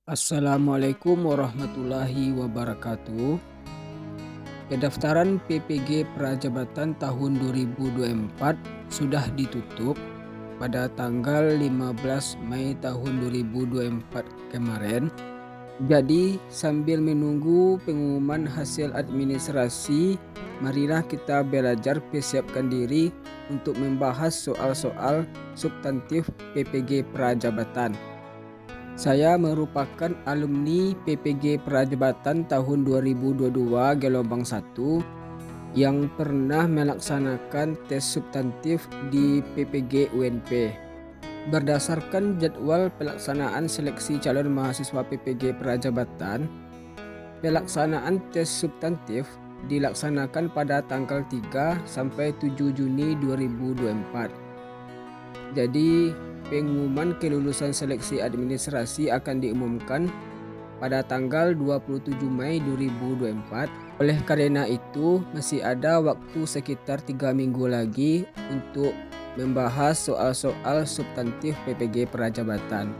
Assalamualaikum warahmatullahi wabarakatuh. Pendaftaran PPG Prajabatan tahun 2024 sudah ditutup pada tanggal 15 Mei tahun 2024 kemarin. Jadi sambil menunggu pengumuman hasil administrasi, marilah kita belajar persiapkan diri untuk membahas soal-soal substantif PPG Prajabatan. Saya merupakan alumni PPG Prajabatan tahun 2022 gelombang 1 yang pernah melaksanakan tes substantif di PPG UNP. Berdasarkan jadwal pelaksanaan seleksi calon mahasiswa PPG Prajabatan, pelaksanaan tes substantif dilaksanakan pada tanggal 3 sampai 7 Juni 2024. Jadi, pengumuman kelulusan seleksi administrasi akan diumumkan pada tanggal 27 Mei 2024. Oleh karena itu, masih ada waktu sekitar 3 minggu lagi untuk membahas soal-soal substantif PPG Prajabatan.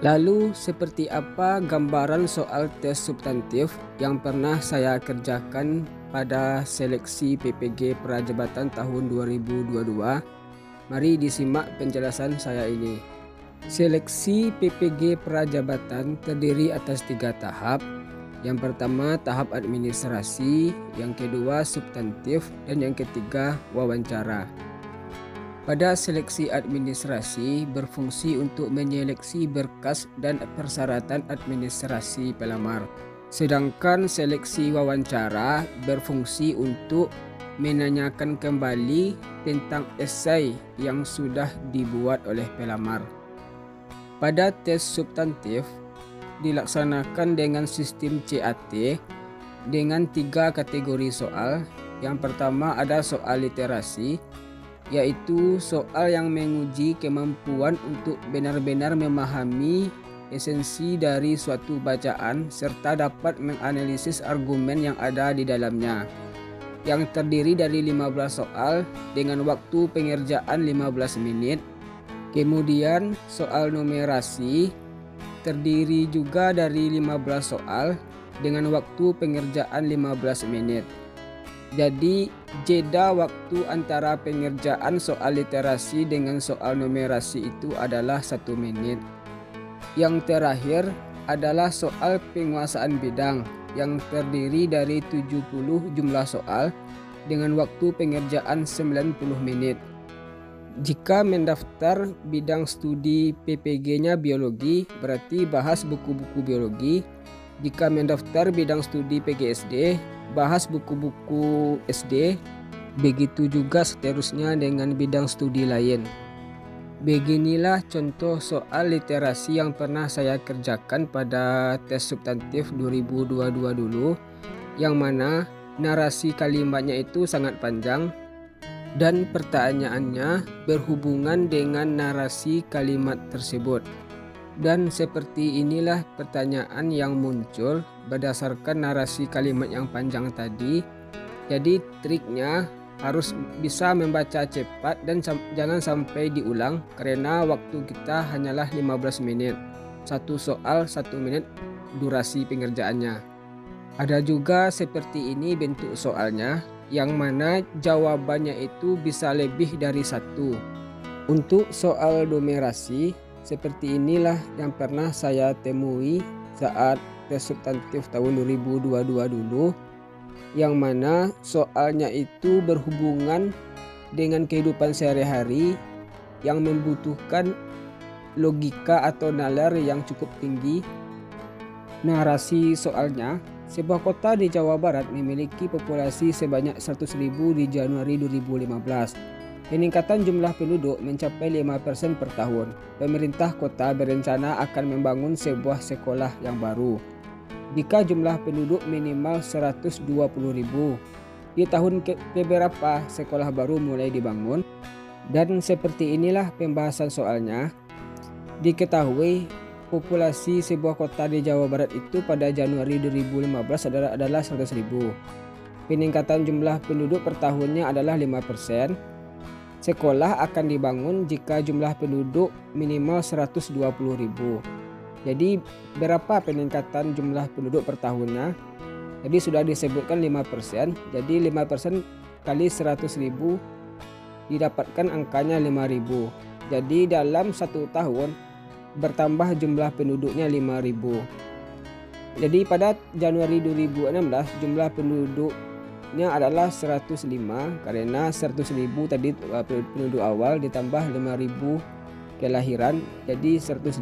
Lalu, seperti apa gambaran soal tes substantif yang pernah saya kerjakan pada seleksi PPG Prajabatan tahun 2022? Mari disimak penjelasan saya ini. Seleksi PPG Prajabatan terdiri atas 3 tahap. Yang pertama tahap administrasi, yang kedua substantif, dan yang ketiga wawancara. Pada seleksi administrasi berfungsi untuk menyeleksi berkas dan persyaratan administrasi pelamar. Sedangkan seleksi wawancara berfungsi untuk menanyakan kembali tentang esai yang sudah dibuat oleh pelamar. Pada tes substantif dilaksanakan dengan sistem CAT dengan 3 kategori soal. Yang pertama ada soal literasi, yaitu soal yang menguji kemampuan untuk benar-benar memahami esensi dari suatu bacaan serta dapat menganalisis argumen yang ada di dalamnya, yang terdiri dari 15 soal dengan waktu pengerjaan 15 menit. Kemudian soal numerasi terdiri juga dari 15 soal dengan waktu pengerjaan 15 menit. Jadi jeda waktu antara pengerjaan soal literasi dengan soal numerasi itu adalah 1 menit. Yang terakhir adalah soal penguasaan bidang yang terdiri dari 70 jumlah soal dengan waktu pengerjaan 90 menit. Jika mendaftar bidang studi PPG-nya biologi, berarti bahas buku-buku biologi. Jika mendaftar bidang studi PGSD, bahas buku-buku SD. Begitu juga seterusnya dengan bidang studi lain. Beginilah contoh soal literasi yang pernah saya kerjakan pada tes substantif 2022 dulu, yang mana narasi kalimatnya itu sangat panjang dan pertanyaannya berhubungan dengan narasi kalimat tersebut. Dan seperti inilah pertanyaan yang muncul berdasarkan narasi kalimat yang panjang tadi. Jadi triknya harus bisa membaca cepat dan jangan sampai diulang, karena waktu kita hanyalah 15 menit. Satu soal 1 menit durasi pengerjaannya. Ada juga seperti ini bentuk soalnya, yang mana jawabannya itu bisa lebih dari 1. Untuk soal numerasi, seperti inilah yang pernah saya temui saat tes substantif tahun 2022 dulu, yang mana soalnya itu berhubungan dengan kehidupan sehari-hari yang membutuhkan logika atau nalar yang cukup tinggi. Narasi soalnya, sebuah kota di Jawa Barat memiliki populasi sebanyak 100.000 di Januari 2015. Peningkatan jumlah penduduk mencapai 5% per tahun. Pemerintah kota berencana akan membangun sebuah sekolah yang baru. Jika jumlah penduduk minimal 120.000, di tahun keberapa sekolah baru mulai dibangun? Dan seperti inilah pembahasan soalnya. Diketahui populasi sebuah kota di Jawa Barat itu pada Januari 2015 adalah 100.000. Peningkatan jumlah penduduk per tahunnya adalah 5%. Sekolah akan dibangun jika jumlah penduduk minimal 120.000. Jadi berapa peningkatan jumlah penduduk per tahunnya? Jadi sudah disebutkan 5%. Jadi 5% kali 100.000 didapatkan angkanya 5.000. Jadi dalam 1 tahun bertambah jumlah penduduknya 5.000. Jadi pada Januari 2016 jumlah penduduknya adalah 105 karena 100.000 tadi penduduk awal ditambah 5.000 kelahiran jadi 105.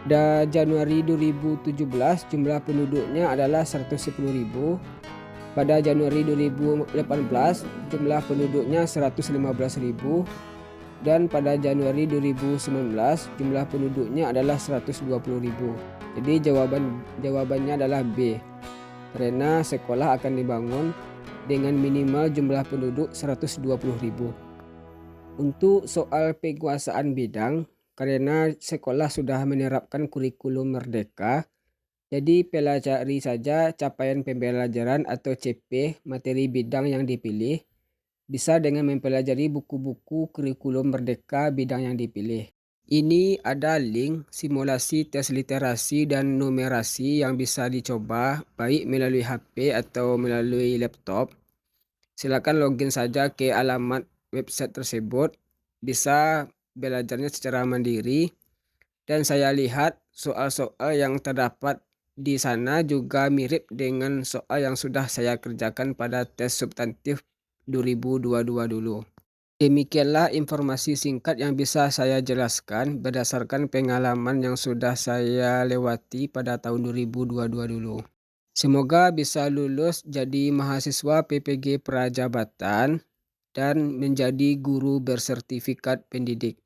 Dan Januari 2017 jumlah penduduknya adalah 110.000. Pada Januari 2018 jumlah penduduknya 115.000 dan pada Januari 2019 jumlah penduduknya adalah 120.000. Jadi jawabannya adalah B. Karena sekolah akan dibangun dengan minimal jumlah penduduk 120.000. Untuk soal penguasaan bidang, karena sekolah sudah menerapkan kurikulum merdeka, jadi pelajari saja capaian pembelajaran atau CP materi bidang yang dipilih, bisa dengan mempelajari buku-buku kurikulum merdeka bidang yang dipilih. Ini ada link simulasi tes literasi dan numerasi yang bisa dicoba baik melalui HP atau melalui laptop. Silakan login saja ke alamat website tersebut, bisa belajarnya secara mandiri. Dan saya lihat soal-soal yang terdapat di sana juga mirip dengan soal yang sudah saya kerjakan pada tes substantif 2022 dulu. Demikianlah informasi singkat yang bisa saya jelaskan berdasarkan pengalaman yang sudah saya lewati pada tahun 2022 dulu. Semoga bisa lulus jadi mahasiswa PPG Prajabatan dan menjadi guru bersertifikat pendidik.